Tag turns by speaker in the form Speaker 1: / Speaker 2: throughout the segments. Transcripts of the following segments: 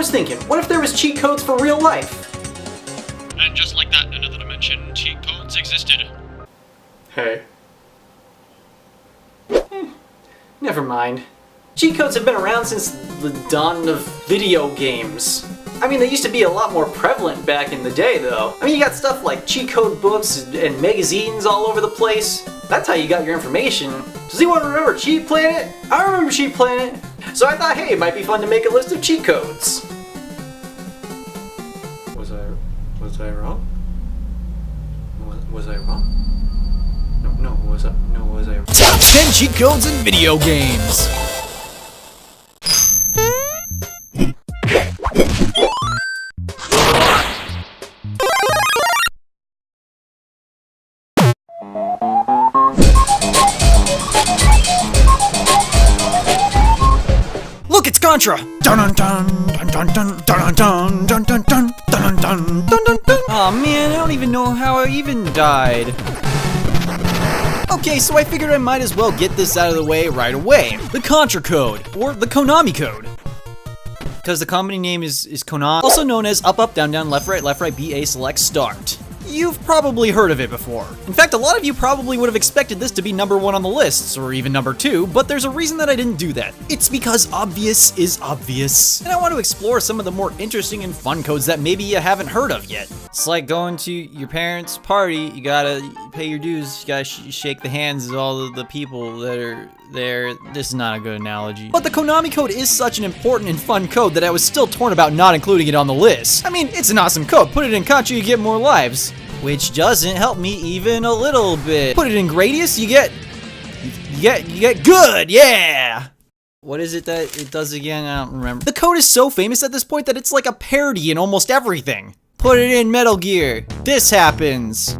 Speaker 1: was thinking, what if there was cheat codes for real life?
Speaker 2: And just like that, in another dimension, cheat codes existed.
Speaker 1: Hey. Never mind. Cheat codes have been around since the dawn of video games. I mean, they used to be a lot more prevalent back in the day, though. I mean, you got stuff like cheat code books and magazines all over the place. That's how you got your information. Does anyone remember Cheat Planet? I remember Cheat Planet. So I thought, hey, it might be fun to make a list of cheat codes. Was I wrong? Was I wrong? No, was I wrong?
Speaker 3: Top 10 cheat codes in video games. Look, it's Contra! Dun dun dun dun dun dun dun dun dun dun dun dun dun dun dun. Aw man, I don't even know how I even died. Okay, so I figured I might as well get this out of the way right away. The Contra code, or the Konami code. Because the company name is Konami, also known as up, up, down, down, left, right, BA, select, start. You've probably heard of it before. In fact, a lot of you probably would have expected this to be number 1 on the lists, or even number 2, but there's a reason that I didn't do that. It's because obvious is obvious. And I want to explore some of the more interesting and fun codes that maybe you haven't heard of yet. It's like going to your parents' party, you gotta pay your dues, you gotta shake the hands of all of the people that are there. This is not a good analogy. But the Konami code is such an important and fun code that I was still torn about not including it on the list. I mean, it's an awesome code. Put it in Contra, you get more lives. Which doesn't help me even a little bit. Put it in Gradius, you get good, yeah! What is it that it does again? I don't remember. The code is so famous at this point that it's like a parody in almost everything. Put it in Metal Gear. This happens.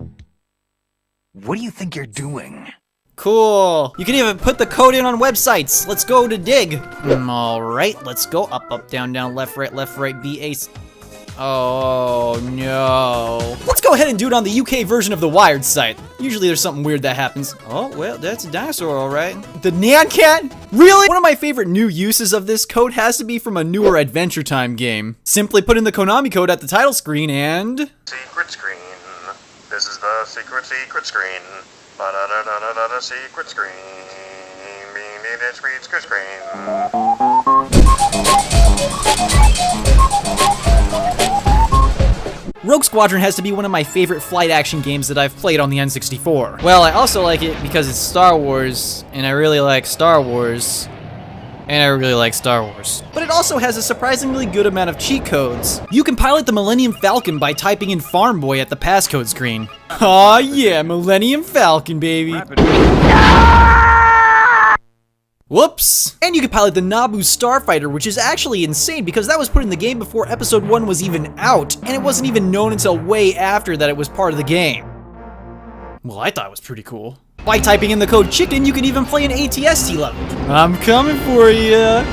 Speaker 4: What do you think you're doing?
Speaker 3: Cool. You can even put the code in on websites. Let's go to Dig. Alright, let's go up, up, down, down, left, right, BA. Oh no. Let's go ahead and do it on the UK version of the Wired site. Usually there's something weird that happens. Oh, well, that's a dinosaur, alright. The Nyan Cat? Really? One of my favorite new uses of this code has to be from a newer Adventure Time game. Simply put in the Konami code at the title screen and...
Speaker 5: Secret screen. This is the secret screen. Ba-da-da-da-da-da, secret screen. Secret screen.
Speaker 3: Rogue Squadron has to be one of my favorite flight action games that I've played on the N64. Well, I also like it because it's Star Wars, and I really like Star Wars, and I really like Star Wars. But it also has a surprisingly good amount of cheat codes. You can pilot the Millennium Falcon by typing in Farm Boy at the passcode screen. Aw yeah, Millennium Falcon, baby. Whoops! And you can pilot the Naboo Starfighter, which is actually insane because that was put in the game before Episode 1 was even out, and it wasn't even known until way after that it was part of the game. Well, I thought it was pretty cool. By typing in the code CHICKEN, you can even play an ATST level. I'm coming for ya!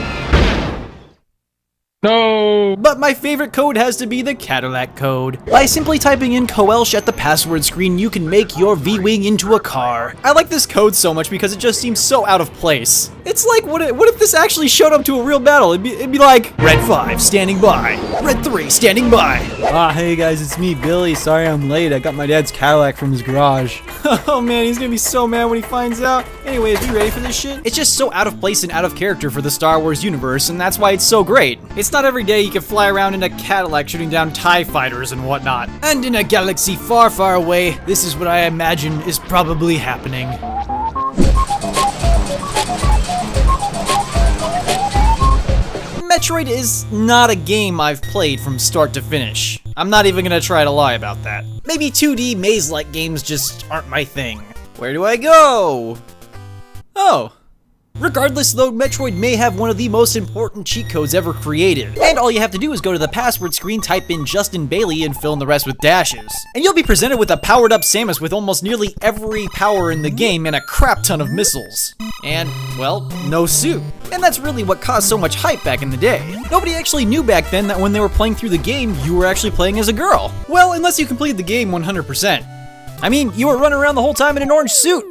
Speaker 3: No! But my favorite code has to be the Cadillac code. By simply typing in Coelch at the password screen, you can make your V-Wing into a car. I like this code so much because it just seems so out of place. It's like, what if this actually showed up to a real battle? It'd be like, Red 5, standing by. Red 3, standing by. Ah, hey guys, it's me, Billy. Sorry I'm late. I got my dad's Cadillac from his garage. Oh man, he's gonna be so mad when he finds out. Anyways, you ready for this shit? It's just so out of place and out of character for the Star Wars universe, and that's why it's so great. It's not every day you can fly around in a Cadillac shooting down TIE fighters and whatnot. And in a galaxy far, far away, this is what I imagine is probably happening. Metroid is not a game I've played from start to finish. I'm not even gonna try to lie about that. Maybe 2D maze-like games just aren't my thing. Where do I go? Oh. Regardless though, Metroid may have one of the most important cheat codes ever created. And all you have to do is go to the password screen, type in Justin Bailey, and fill in the rest with dashes. And you'll be presented with a powered up Samus with almost nearly every power in the game and a crap ton of missiles. And, well, no suit. And that's really what caused so much hype back in the day. Nobody actually knew back then that when they were playing through the game, you were actually playing as a girl. Well, unless you completed the game 100%. I mean, you were running around the whole time in an orange suit.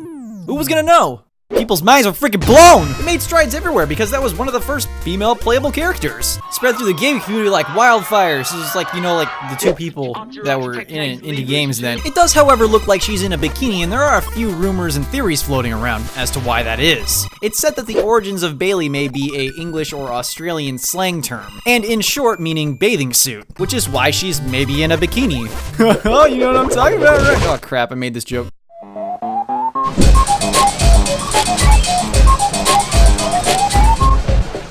Speaker 3: Who was gonna know? People's minds were freaking blown! It made strides everywhere because that was one of the first female playable characters. Spread through the gaming community like wildfire. So it's like, you know, like the two people that were in indie games then. It does, however, look like she's in a bikini, and there are a few rumors and theories floating around as to why that is. It's said that the origins of Bailey may be a English or Australian slang term, and in short meaning bathing suit, which is why she's maybe in a bikini. Oh, you know what I'm talking about, right? Oh crap, I made this joke.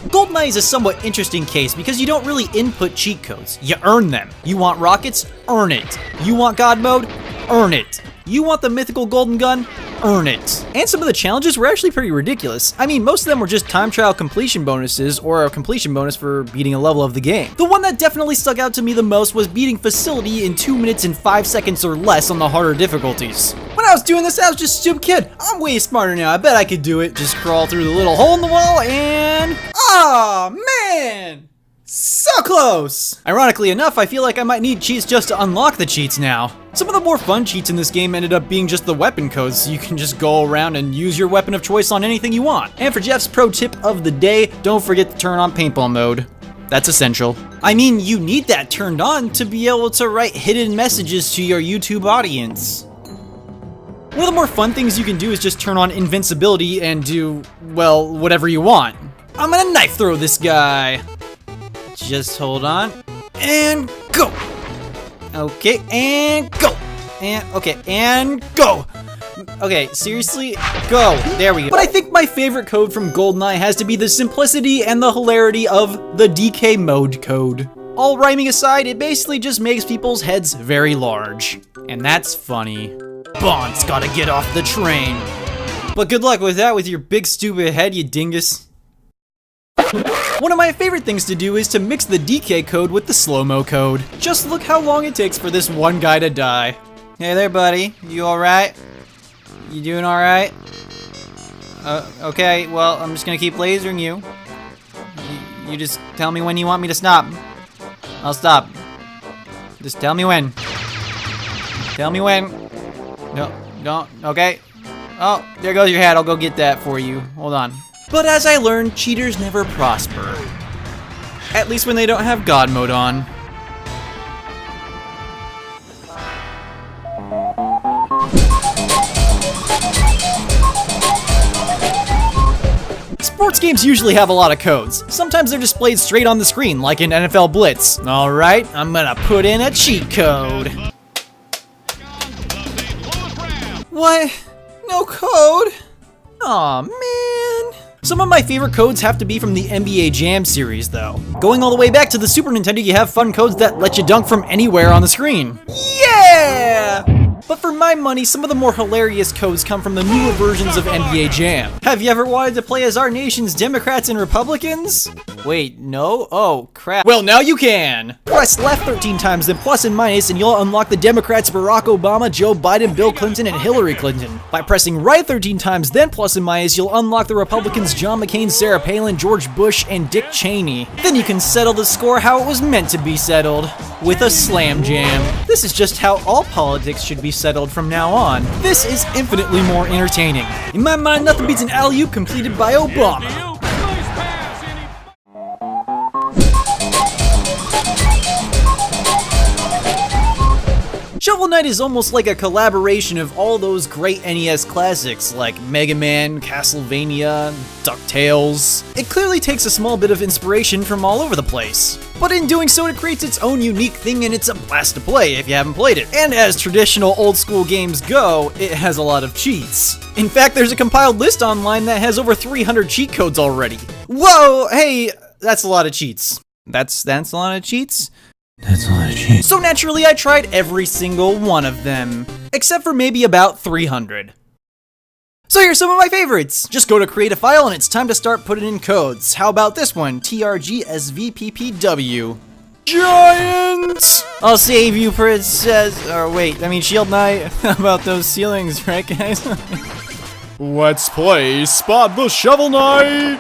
Speaker 3: GoldenEye is a somewhat interesting case because you don't really input cheat codes, you earn them. You want rockets? Earn it. You want God mode? Earn it. You want the mythical golden gun? Earn it. And some of the challenges were actually pretty ridiculous. I mean, most of them were just time trial completion bonuses or a completion bonus for beating a level of the game. The one that definitely stuck out to me the most was beating Facility in 2 minutes and 5 seconds or less on the harder difficulties. When I was doing this, I was just a stupid kid. I'm way smarter now. I bet I could do it. Just crawl through the little hole in the wall and... oh man! So close! Ironically enough, I feel like I might need cheats just to unlock the cheats now. Some of the more fun cheats in this game ended up being just the weapon codes, so you can just go around and use your weapon of choice on anything you want. And for Jeff's pro tip of the day, don't forget to turn on paintball mode. That's essential. I mean, you need that turned on to be able to write hidden messages to your YouTube audience. One of the more fun things you can do is just turn on invincibility and do, well, whatever you want. I'm gonna knife throw this guy. Just hold on, and go. Okay, and go. And, okay, and go. Okay, seriously, go. There we go. But I think my favorite code from GoldenEye has to be the simplicity and the hilarity of the DK mode code. All rhyming aside, it basically just makes people's heads very large. And that's funny. Bond's gotta get off the train. But good luck with that with your big stupid head, you dingus. One of my favorite things to do is to mix the DK code with the slow-mo code. Just look how long it takes for this one guy to die. Hey there, buddy. You alright? You doing alright? Okay, well, I'm just gonna keep lasering you. You just tell me when you want me to stop. I'll stop. Just tell me when. Tell me when. No, don't, okay. Oh, there goes your hat. I'll go get that for you. Hold on. But as I learned, cheaters never prosper. At least when they don't have God mode on. Sports games usually have a lot of codes. Sometimes they're displayed straight on the screen, like in NFL Blitz. Alright, I'm gonna put in a cheat code. What? No code? Aw, man. Some of my favorite codes have to be from the NBA Jam series, though. Going all the way back to the Super Nintendo, you have fun codes that let you dunk from anywhere on the screen. Yeah! But for my money, some of the more hilarious codes come from the newer versions of NBA Jam. Have you ever wanted to play as our nation's Democrats and Republicans? Wait, no? Oh, crap. Well, now you can! Press left 13 times, then plus and minus, and you'll unlock the Democrats Barack Obama, Joe Biden, Bill Clinton, and Hillary Clinton. By pressing right 13 times, then plus and minus, you'll unlock the Republicans John McCain, Sarah Palin, George Bush, and Dick Cheney. Then you can settle the score how it was meant to be settled, with a slam jam. This is just how all politics should be settled from now on. This is infinitely more entertaining. In my mind, nothing beats an alley-oop completed by Obama. Shovel Knight is almost like a collaboration of all those great NES classics like Mega Man, Castlevania, DuckTales. It clearly takes a small bit of inspiration from all over the place. But in doing so, it creates its own unique thing, and it's a blast to play if you haven't played it. And as traditional old school games go, it has a lot of cheats. In fact, there's a compiled list online that has over 300 cheat codes already. Whoa, hey, that's a lot of cheats. That's a lot of cheats? That's a lot of cheats. So naturally, I tried every single one of them, except for maybe about 300. So here's some of my favorites. Just go to create a file and it's time to start putting in codes. How about this one? TRGSVPPW. Giant! I'll save you, princess. Or wait, I mean Shield Knight. How about those ceilings, right guys? Let's play Spot the Shovel Knight!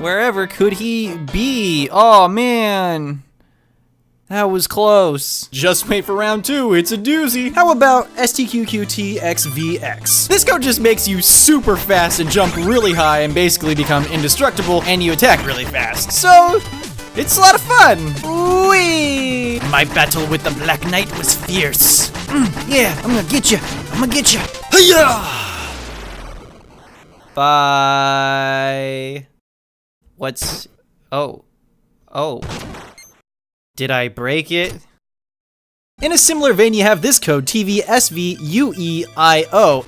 Speaker 3: Wherever could he be? Oh man. That was close. Just wait for round 2, it's a doozy. How about STQQTXVX? This code just makes you super fast and jump really high and basically become indestructible, and you attack really fast. So, it's a lot of fun. Whee! My battle with the Black Knight was fierce. Yeah, I'm gonna get you. Hiya! Bye. What's... Oh. Did I break it? In a similar vein, you have this code, TVSVUEIO.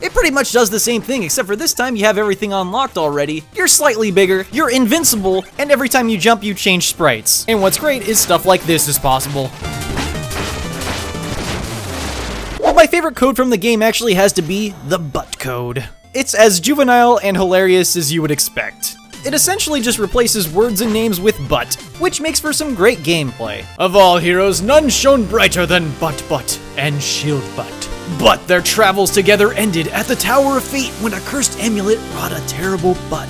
Speaker 3: It pretty much does the same thing, except for this time you have everything unlocked already. You're slightly bigger, you're invincible, and every time you jump, you change sprites. And what's great is stuff like this is possible. But my favorite code from the game actually has to be the butt code. It's as juvenile and hilarious as you would expect. It essentially just replaces words and names with butt, which makes for some great gameplay. Of all heroes, none shone brighter than Butt and Shield Butt. But their travels together ended at the Tower of Fate when a cursed amulet wrought a terrible butt.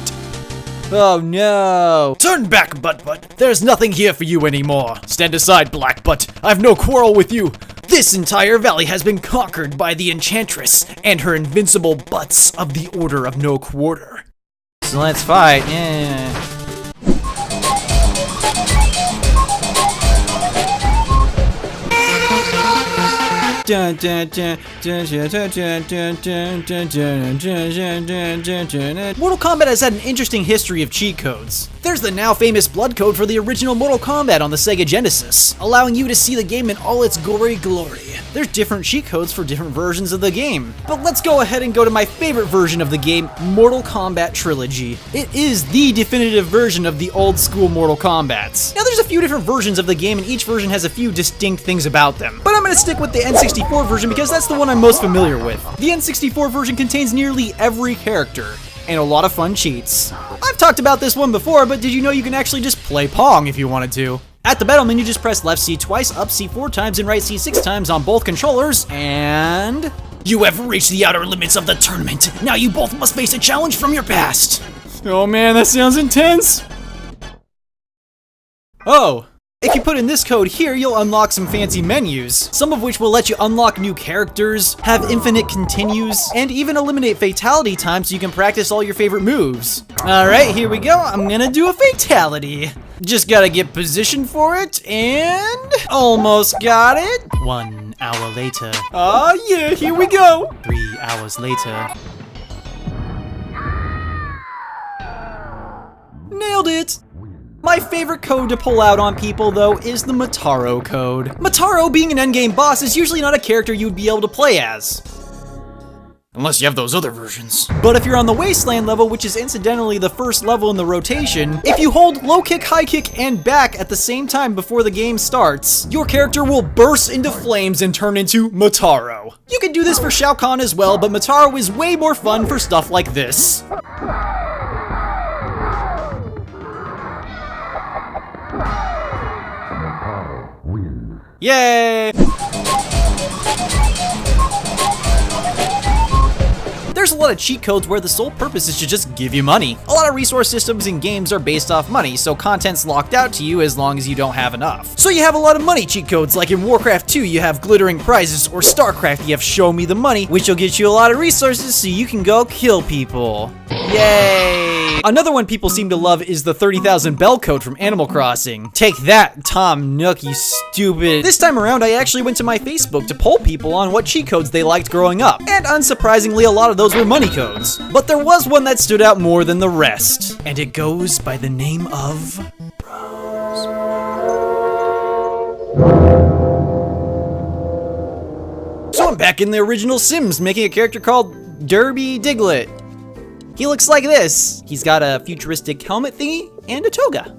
Speaker 3: Oh no. Turn back, Butt. There's nothing here for you anymore. Stand aside, Black Butt. I've no quarrel with you. This entire valley has been conquered by the Enchantress and her invincible butts of the Order of No Quarter. So let's fight, yeah. Mortal Kombat has had an interesting history of cheat codes. There's the now famous blood code for the original Mortal Kombat on the Sega Genesis, allowing you to see the game in all its gory glory. There's different cheat codes for different versions of the game. But let's go ahead and go to my favorite version of the game, Mortal Kombat Trilogy. It is the definitive version of the old school Mortal Kombats. Now there's a few different versions of the game and each version has a few distinct things about them. But I'm gonna stick with the N64 version because that's the one I'm most familiar with. The N64 version contains nearly every character, and a lot of fun cheats. I've talked about this one before, but did you know you can actually just play Pong if you wanted to? At the battle menu, just press left C twice, up C 4 times, and right C 6 times on both controllers, and... You have reached the outer limits of the tournament. Now you both must face a challenge from your past. Oh man, that sounds intense. Oh. If you put in this code here, you'll unlock some fancy menus, some of which will let you unlock new characters, have infinite continues, and even eliminate fatality time so you can practice all your favorite moves. Alright, here we go. I'm gonna do a fatality. Just gotta get positioned for it, and... Almost got it. 1 hour later. Oh yeah, here we go. 3 hours later. Nailed it! My favorite code to pull out on people, though, is the Motaro code. Motaro, being an endgame boss, is usually not a character you would be able to play as. Unless you have those other versions. But if you're on the Wasteland level, which is incidentally the first level in the rotation, if you hold low kick, high kick, and back at the same time before the game starts, your character will burst into flames and turn into Motaro. You can do this for Shao Kahn as well, but Motaro is way more fun for stuff like this. Yay! There's a lot of cheat codes where the sole purpose is to just give you money. A lot of resource systems in games are based off money, so content's locked out to you as long as you don't have enough. So you have a lot of money cheat codes, like in Warcraft 2 you have glittering prizes, or StarCraft you have show me the money, which will get you a lot of resources so you can go kill people. Yay! Another one people seem to love is the 30,000 bell code from Animal Crossing. Take that, Tom Nook, you stupid. This time around, I actually went to my Facebook to poll people on what cheat codes they liked growing up. And unsurprisingly, a lot of those were money codes. But there was one that stood out more than the rest. And it goes by the name of... So I'm back in the original Sims, making a character called Derby Diglett. He looks like this. He's got a futuristic helmet thingy and a toga.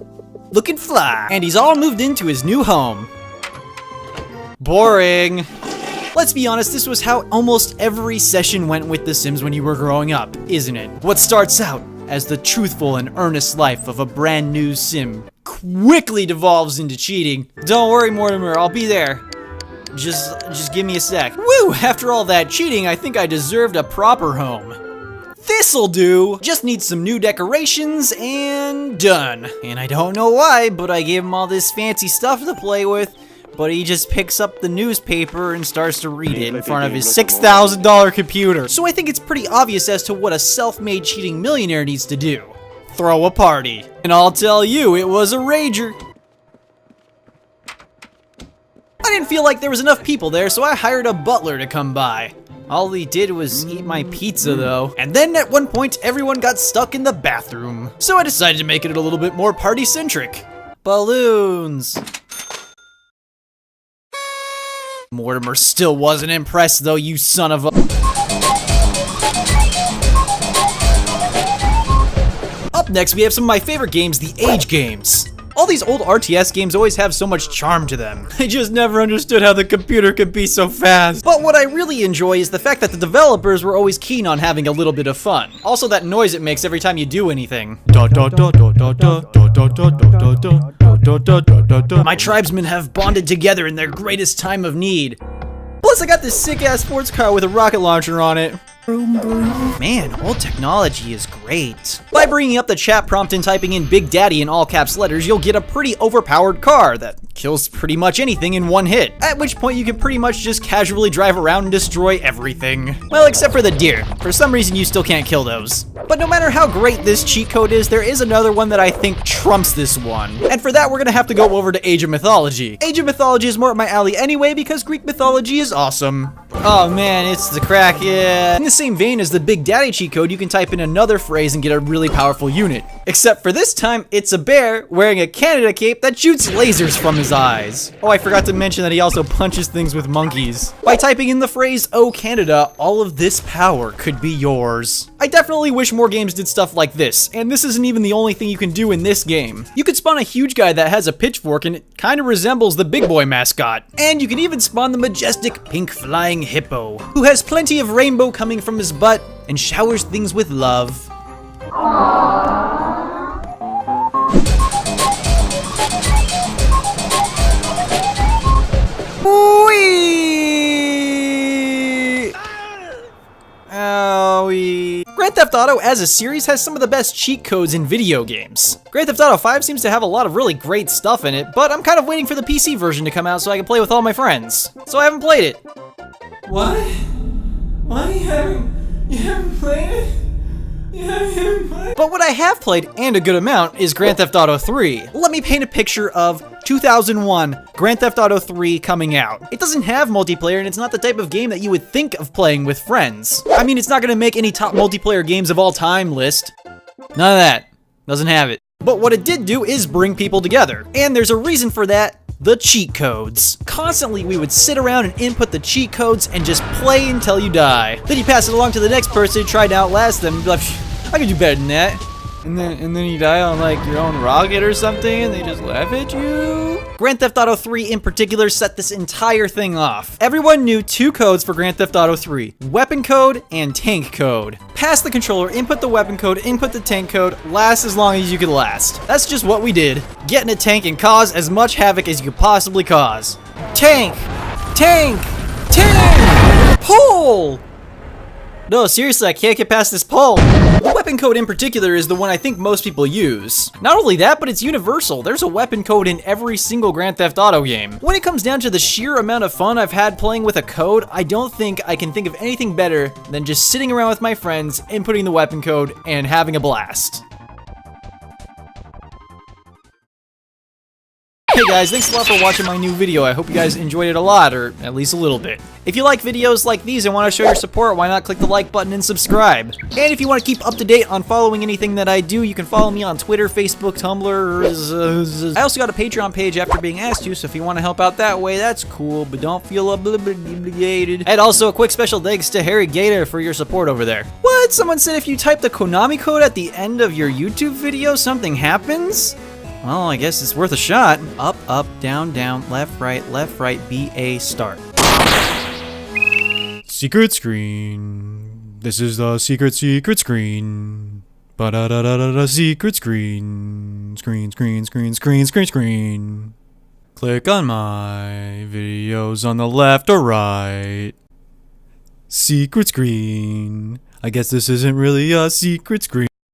Speaker 3: Looking fly. And he's all moved into his new home. Boring. Let's be honest, this was how almost every session went with The Sims when you were growing up, isn't it? What starts out as the truthful and earnest life of a brand new Sim quickly devolves into cheating. Don't worry, Mortimer, I'll be there. Just give me a sec. Woo! After all that cheating, I think I deserved a proper home. This'll do! Just need some new decorations, and done. And I don't know why, but I gave him all this fancy stuff to play with, but he just picks up the newspaper and starts to read it in front of his $6,000 computer. So I think it's pretty obvious as to what a self-made cheating millionaire needs to do. Throw a party. And I'll tell you, it was a rager. I didn't feel like there was enough people there, so I hired a butler to come by. All he did was eat my pizza though. And then at one point, everyone got stuck in the bathroom. So I decided to make it a little bit more party-centric. Balloons. Mortimer still wasn't impressed though, you son of a... Up next, we have some of my favorite games, the Age games. All these old RTS games always have so much charm to them. I just never understood how the computer could be so fast. But what I really enjoy is the fact that the developers were always keen on having a little bit of fun. Also that noise it makes every time you do anything. My tribesmen have bonded together in their greatest time of need. Plus I got this sick-ass sports car with a rocket launcher on it. Man, old technology is great. By bringing up the chat prompt and typing in Big Daddy in all caps letters, you'll get a pretty overpowered car that kills pretty much anything in one hit. At which point you can pretty much just casually drive around and destroy everything. Well, except for the deer. For some reason you still can't kill those. But no matter how great this cheat code is, there is another one that I think trumps this one. And for that we're gonna have to go over to Age of Mythology. Age of Mythology is more up my alley anyway because Greek mythology is awesome. Oh man, it's the crack, yeah. In the same vein as the Big Daddy cheat code, you can type in another phrase and get a really powerful unit. Except for this time, it's a bear wearing a Canada cape that shoots lasers from his eyes. Oh, I forgot to mention that he also punches things with monkeys. By typing in the phrase, "Oh Canada," all of this power could be yours. I definitely wish more games did stuff like this, and this isn't even the only thing you can do in this game. You could spawn a huge guy that has a pitchfork and it kind of resembles the Big Boy mascot. And you can even spawn the majestic pink flying hippo, who has plenty of rainbow coming from his butt and showers things with love. Whee! Owie. Grand Theft Auto as a series has some of the best cheat codes in video games. Grand Theft Auto 5 seems to have a lot of really great stuff in it, but I'm kind of waiting for the PC version to come out so I can play with all my friends. So I haven't played it. What? Why you haven't played it? But what I have played, and a good amount, is Grand Theft Auto 3. Let me paint a picture of 2001 Grand Theft Auto 3 coming out. It doesn't have multiplayer, and it's not the type of game that you would think of playing with friends. I mean, it's not gonna make any top multiplayer games of all time list. None of that. Doesn't have it. But what it did do is bring people together. And there's a reason for that. The cheat codes. Constantly we would sit around and input the cheat codes and just play until you die. Then you pass it along to the next person, try to outlast them, and be like, I can do better than that. And then you die on like your own rocket or something and they just laugh at you. Grand Theft Auto 3 in particular set this entire thing off. Everyone knew two codes for Grand Theft Auto 3, weapon code and tank code. Pass the controller, input the weapon code, input the tank code, last as long as you could last. That's just what we did. Get in a tank and cause as much havoc as you could possibly cause. Tank! Tank! Tank! Pull! No, seriously, I can't get past this pole. The weapon code in particular is the one I think most people use. Not only that, but it's universal. There's a weapon code in every single Grand Theft Auto game. When it comes down to the sheer amount of fun I've had playing with a code, I don't think I can think of anything better than just sitting around with my friends, inputting the weapon code, and having a blast. Hey guys, thanks a lot for watching my new video. I hope you guys enjoyed it a lot, or at least a little bit. If you like videos like these and want to show your support, why not click the like button and subscribe? And if you want to keep up to date on following anything that I do, you can follow me on Twitter, Facebook, Tumblr. I also got a Patreon page after being asked to, so if you want to help out that way, that's cool, but don't feel obligated. And also a quick special thanks to Harry Gator for your support over there. What? Someone said if you type the Konami code at the end of your YouTube video, something happens? Well, I guess it's worth a shot. Up, up, down, down, left, right, BA, start.
Speaker 6: Secret screen. This is the secret screen. Ba-da-da-da-da-da, secret screen. Screen. Click on my videos on the left or right. Secret screen. I guess this isn't really a secret screen.